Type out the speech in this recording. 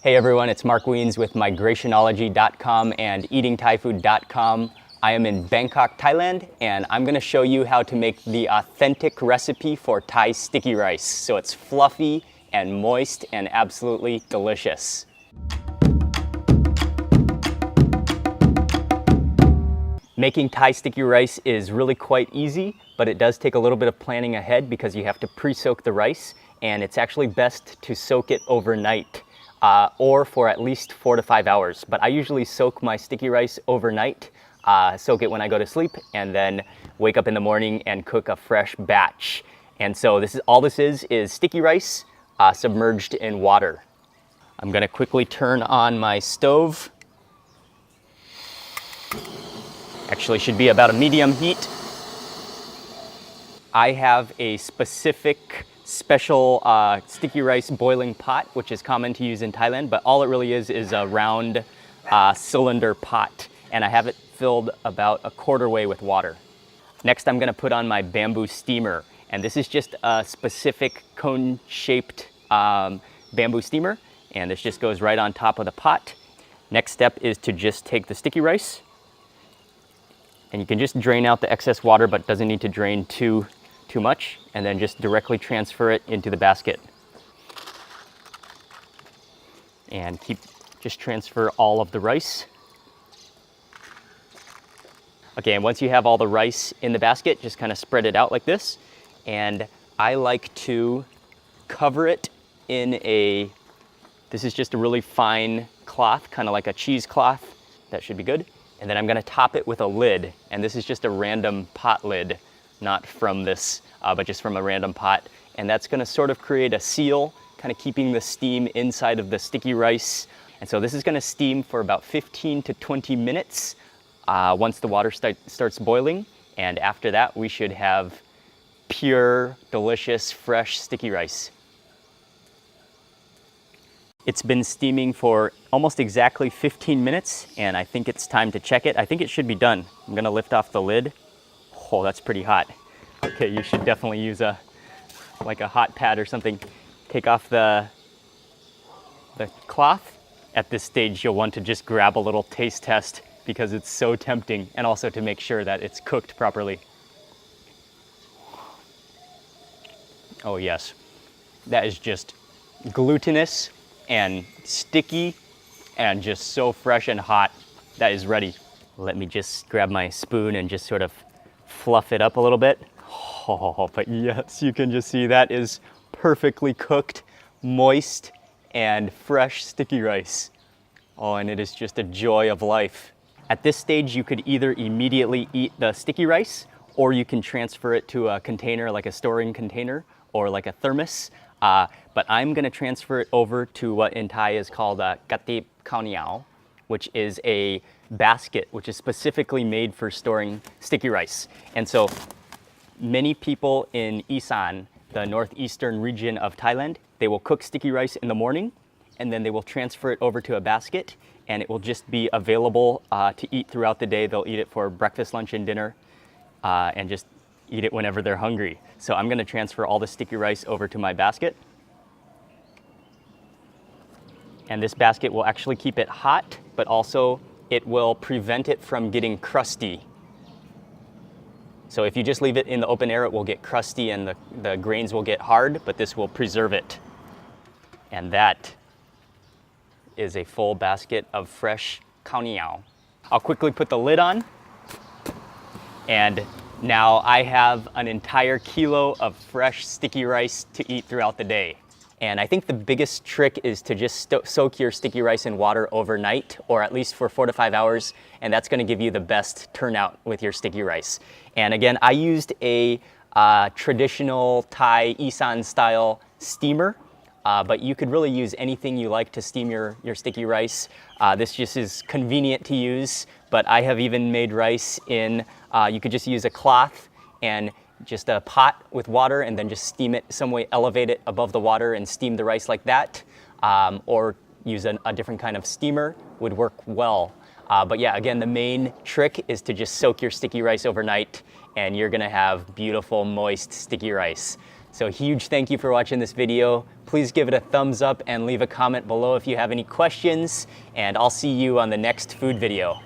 Hey everyone, it's Mark Wiens with Migrationology.com and EatingThaiFood.com. I am in Bangkok, Thailand, and I'm going to show you how to make the authentic recipe for Thai sticky rice. So it's fluffy and moist and absolutely delicious. Making Thai sticky rice is really quite easy, but it does take a little bit of planning ahead because you have to pre-soak the rice, and it's actually best to soak it overnight. Or for at least 4 to 5 hours. But I usually soak my sticky rice overnight, soak it when I go to sleep, and then wake up in the morning and cook a fresh batch. And so all this is sticky rice submerged in water. I'm gonna quickly turn on my stove. Actually should be about a medium heat. I have a special sticky rice boiling pot, which is common to use in Thailand, but all it really is a round cylinder pot, and I have it filled about a quarter way with water. Next, I'm gonna put on my bamboo steamer, and this is just a specific cone-shaped bamboo steamer, and this just goes right on top of the pot. Next step is to just take the sticky rice, and you can just drain out the excess water, but doesn't need to drain too much, and then just directly transfer it into the basket. And just transfer all of the rice. Okay, and once you have all the rice in the basket, just kind of spread it out like this. And I like to cover it in this is just a really fine cloth, kind of like a cheesecloth. That should be good. And then I'm gonna top it with a lid, and this is just a random pot lid. Not from this, but just from a random pot. And that's gonna sort of create a seal, kind of keeping the steam inside of the sticky rice. And so this is gonna steam for about 15 to 20 minutes once the water starts boiling. And after that, we should have pure, delicious, fresh sticky rice. It's been steaming for almost exactly 15 minutes, and I think it's time to check it. I think it should be done. I'm gonna lift off the lid. Oh, that's pretty hot. Okay, you should definitely use like a hot pad or something. Take off the cloth. At this stage, you'll want to just grab a little taste test because it's so tempting, and also to make sure that it's cooked properly. Oh yes, that is just glutinous and sticky and just so fresh and hot. That is ready. Let me just grab my spoon and just sort of fluff it up a little bit. Oh, but yes, you can just see that is perfectly cooked, moist, and fresh sticky rice. Oh, and it is just a joy of life. At this stage, you could either immediately eat the sticky rice, or you can transfer it to a container, like a storing container, or like a thermos. But I'm gonna transfer it over to what in Thai is called a katip khao niao, which is a basket which is specifically made for storing sticky rice. And so many people in Isan, the northeastern region of Thailand, they will cook sticky rice in the morning, and then they will transfer it over to a basket, and it will just be available to eat throughout the day. They'll eat it for breakfast, lunch, and dinner, and just eat it whenever they're hungry. So I'm gonna transfer all the sticky rice over to my basket. And this basket will actually keep it hot, but also it will prevent it from getting crusty. So if you just leave it in the open air, it will get crusty and the grains will get hard, but this will preserve it. And that is a full basket of fresh khao niao. I'll quickly put the lid on. And now I have an entire kilo of fresh sticky rice to eat throughout the day. And I think the biggest trick is to just soak your sticky rice in water overnight, or at least for 4 to 5 hours, and that's gonna give you the best turnout with your sticky rice. And again, I used a traditional Thai Isan style steamer, but you could really use anything you like to steam your sticky rice. This just is convenient to use, but I have even made rice in, you could just use a cloth and just a pot with water, and then just steam it some way, elevate it above the water and steam the rice like that, or use a different kind of steamer would work well. But yeah, again, the main trick is to just soak your sticky rice overnight, and you're gonna have beautiful, moist, sticky rice. So huge thank you for watching this video. Please give it a thumbs up and leave a comment below if you have any questions, and I'll see you on the next food video.